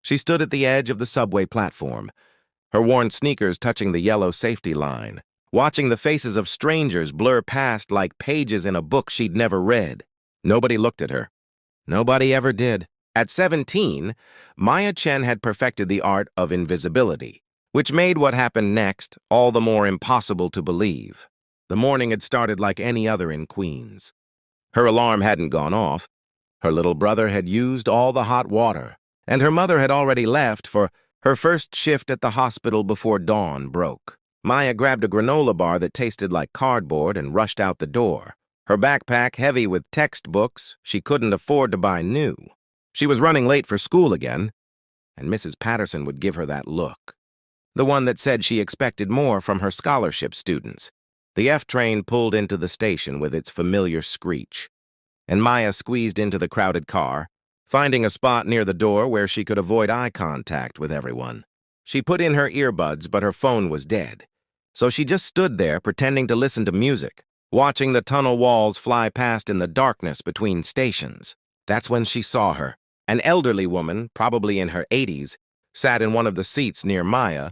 She stood at the edge of the subway platform, her worn sneakers touching the yellow safety line, watching the faces of strangers blur past like pages in a book she'd never read. Nobody looked at her. Nobody ever did. At 17, Maya Chen had perfected the art of invisibility, which made what happened next all the more impossible to believe. The morning had started like any other in Queens. Her alarm hadn't gone off. Her little brother had used all the hot water, and her mother had already left for her first shift at the hospital before dawn broke. Maya grabbed a granola bar that tasted like cardboard and rushed out the door, her backpack heavy with textbooks she couldn't afford to buy new. She was running late for school again, and Mrs. Patterson would give her that look. The one that said she expected more from her scholarship students. The F train pulled into the station with its familiar screech, and Maya squeezed into the crowded car, finding a spot near the door where she could avoid eye contact with everyone. She put in her earbuds, but her phone was dead. So she just stood there pretending to listen to music, watching the tunnel walls fly past in the darkness between stations. That's when she saw her. An elderly woman, probably in her 80s, sat in one of the seats near Maya,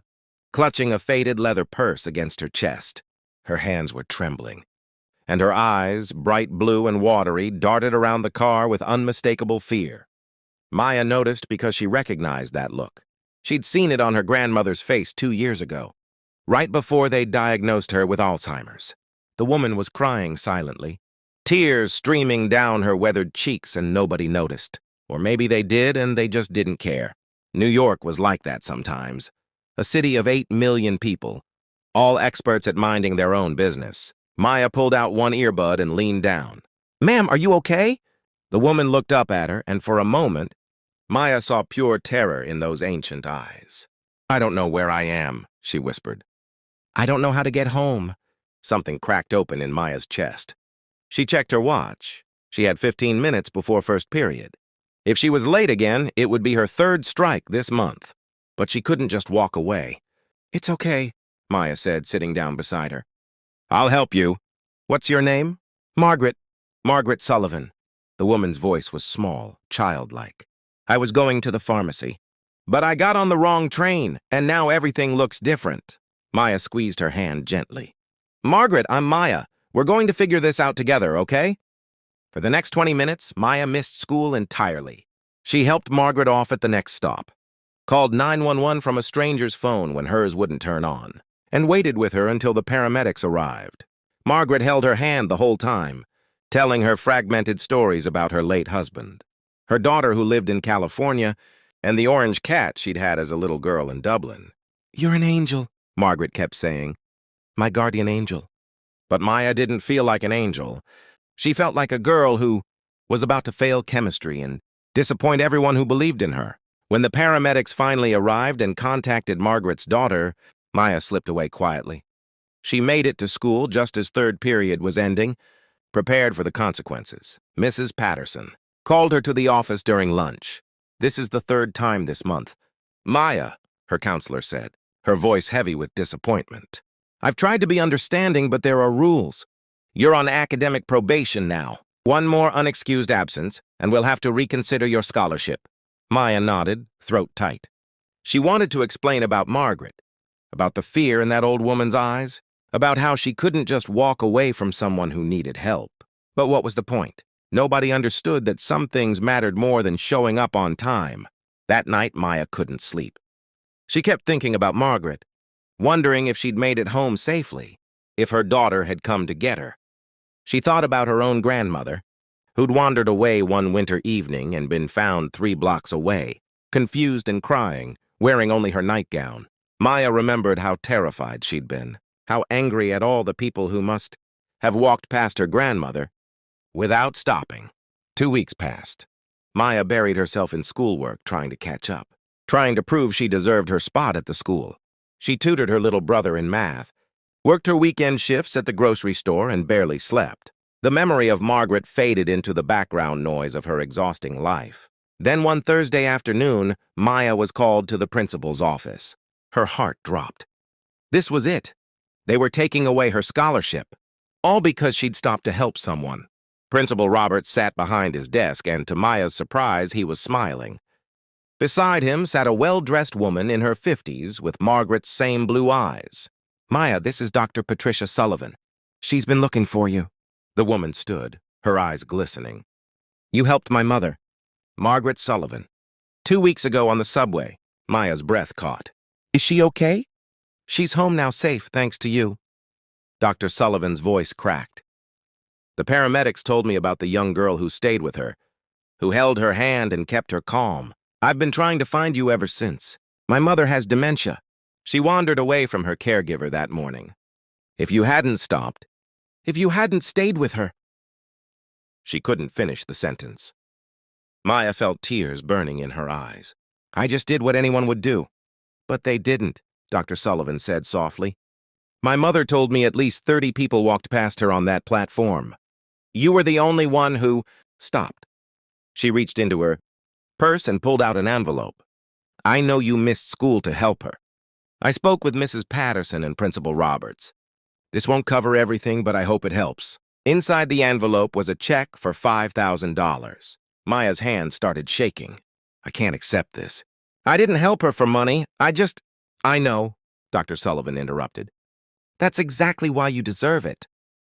clutching a faded leather purse against her chest. Her hands were trembling, and her eyes, bright blue and watery, darted around the car with unmistakable fear. Maya noticed because she recognized that look. She'd seen it on her grandmother's face 2 years ago, right before they diagnosed her with Alzheimer's. The woman was crying silently, tears streaming down her weathered cheeks, and nobody noticed. Or maybe they did and they just didn't care. New York was like that sometimes. A city of 8 million people, all experts at minding their own business. Maya pulled out one earbud and leaned down. "Ma'am, are you okay?" The woman looked up at her, and for a moment, Maya saw pure terror in those ancient eyes. "I don't know where I am," she whispered. "I don't know how to get home." Something cracked open in Maya's chest. She checked her watch. She had 15 minutes before first period. If she was late again, it would be her 3rd strike this month. But she couldn't just walk away. "It's okay," Maya said, sitting down beside her. "I'll help you. What's your name?" "Margaret. Margaret Sullivan." The woman's voice was small, childlike. "I was going to the pharmacy. But I got on the wrong train, and now everything looks different." Maya squeezed her hand gently. "Margaret, I'm Maya. We're going to figure this out together, okay?" For the next 20 minutes, Maya missed school entirely. She helped Margaret off at the next stop, called 911 from a stranger's phone when hers wouldn't turn on, and waited with her until the paramedics arrived. Margaret held her hand the whole time, telling her fragmented stories about her late husband, her daughter who lived in California, and the orange cat she'd had as a little girl in Dublin. "You're an angel," Margaret kept saying. "My guardian angel." But Maya didn't feel like an angel. She felt like a girl who was about to fail chemistry and disappoint everyone who believed in her. When the paramedics finally arrived and contacted Margaret's daughter, Maya slipped away quietly. She made it to school just as 3rd period was ending, prepared for the consequences. Mrs. Patterson called her to the office during lunch. "This is the 3rd time this month." "Maya," her counselor said, her voice heavy with disappointment. "I've tried to be understanding, but there are rules. You're on academic probation now. One more unexcused absence, and we'll have to reconsider your scholarship." Maya nodded, throat tight. She wanted to explain about Margaret, about the fear in that old woman's eyes, about how she couldn't just walk away from someone who needed help. But what was the point? Nobody understood that some things mattered more than showing up on time. That night, Maya couldn't sleep. She kept thinking about Margaret, wondering if she'd made it home safely, if her daughter had come to get her. She thought about her own grandmother, who'd wandered away one winter evening and been found 3 blocks away, confused and crying, wearing only her nightgown. Maya remembered how terrified she'd been, how angry at all the people who must have walked past her grandmother without stopping. 2 weeks passed. Maya buried herself in schoolwork trying to catch up, trying to prove she deserved her spot at the school. She tutored her little brother in math, worked her weekend shifts at the grocery store, and barely slept. The memory of Margaret faded into the background noise of her exhausting life. Then one Thursday afternoon, Maya was called to the principal's office. Her heart dropped. This was it. They were taking away her scholarship, all because she'd stopped to help someone. Principal Roberts sat behind his desk, and to Maya's surprise, he was smiling. Beside him sat a well-dressed woman in her 50s with Margaret's same blue eyes. "Maya, this is Dr. Patricia Sullivan. She's been looking for you." The woman stood, her eyes glistening. "You helped my mother, Margaret Sullivan, 2 weeks ago on the subway." Maya's breath caught. "Is she okay?" "She's home now, safe, thanks to you." Dr. Sullivan's voice cracked. "The paramedics told me about the young girl who stayed with her, who held her hand and kept her calm. I've been trying to find you ever since. My mother has dementia. She wandered away from her caregiver that morning. If you hadn't stopped, if you hadn't stayed with her—" She couldn't finish the sentence. Maya felt tears burning in her eyes. "I just did what anyone would do." "But they didn't," Dr. Sullivan said softly. "My mother told me at least 30 people walked past her on that platform. You were the only one who—" stopped. She reached into her purse and pulled out an envelope. "I know you missed school to help her. I spoke with Mrs. Patterson and Principal Roberts. This won't cover everything, but I hope it helps." Inside the envelope was a check for $5,000. Maya's hand started shaking. "I can't accept this. I didn't help her for money. I know," Dr. Sullivan interrupted. "That's exactly why you deserve it.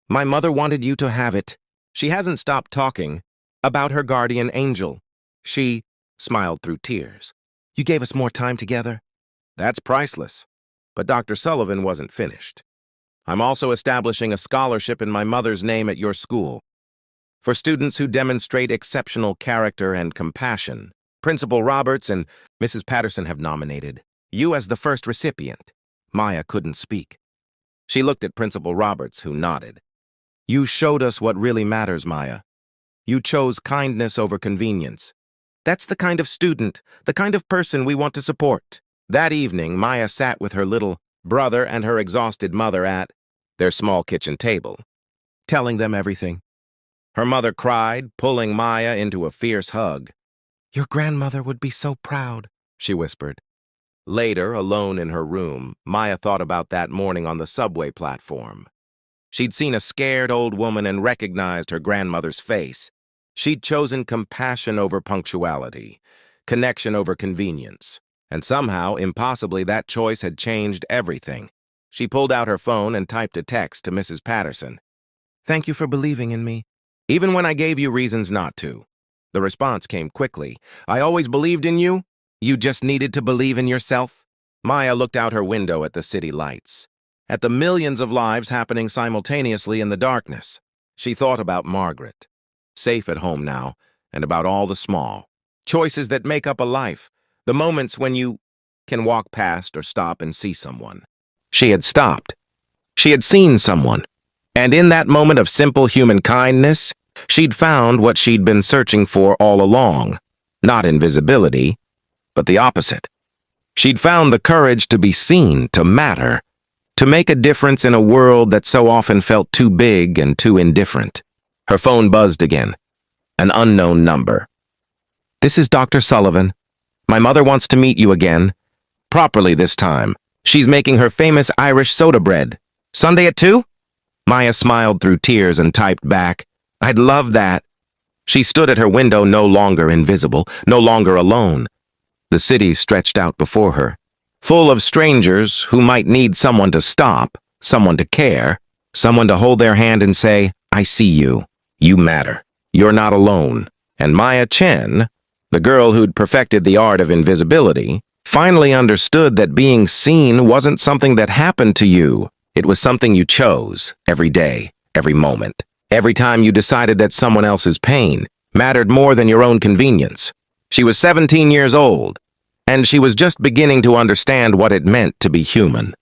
My mother wanted you to have it. She hasn't stopped talking about her guardian angel. She smiled through tears. You gave us more time together." "That's priceless." But Dr. Sullivan wasn't finished. "I'm also establishing a scholarship in my mother's name at your school for students who demonstrate exceptional character and compassion. Principal Roberts and Mrs. Patterson have nominated you as the first recipient." Maya couldn't speak. She looked at Principal Roberts, who nodded. "You showed us what really matters, Maya. You chose kindness over convenience. That's the kind of student, the kind of person we want to support." That evening, Maya sat with her little brother and her exhausted mother at their small kitchen table, telling them everything. Her mother cried, pulling Maya into a fierce hug. "Your grandmother would be so proud," she whispered. Later, alone in her room, Maya thought about that morning on the subway platform. She'd seen a scared old woman and recognized her grandmother's face. She'd chosen compassion over punctuality, connection over convenience, and somehow, impossibly, that choice had changed everything. She pulled out her phone and typed a text to Mrs. Patterson. "Thank you for believing in me, even when I gave you reasons not to." The response came quickly. "I always believed in you. You just needed to believe in yourself." Maya looked out her window at the city lights, at the millions of lives happening simultaneously in the darkness. She thought about Margaret, safe at home now, and about all the small choices that make up a life, the moments when you can walk past or stop and see someone. She had stopped. She had seen someone. And in that moment of simple human kindness, she'd found what she'd been searching for all along. Not invisibility, but the opposite. She'd found the courage to be seen, to matter, to make a difference in a world that so often felt too big and too indifferent. Her phone buzzed again. An unknown number. "This is Dr. Sullivan. My mother wants to meet you again. Properly this time. She's making her famous Irish soda bread. Sunday at 2? Maya smiled through tears and typed back, "I'd love that." She stood at her window, no longer invisible, no longer alone. The city stretched out before her, full of strangers who might need someone to stop, someone to care, someone to hold their hand and say, "I see you. You matter. You're not alone." And Maya Chen, the girl who'd perfected the art of invisibility, finally understood that being seen wasn't something that happened to you. It was something you chose every day, every moment, every time you decided that someone else's pain mattered more than your own convenience. She was 17 years old, and she was just beginning to understand what it meant to be human.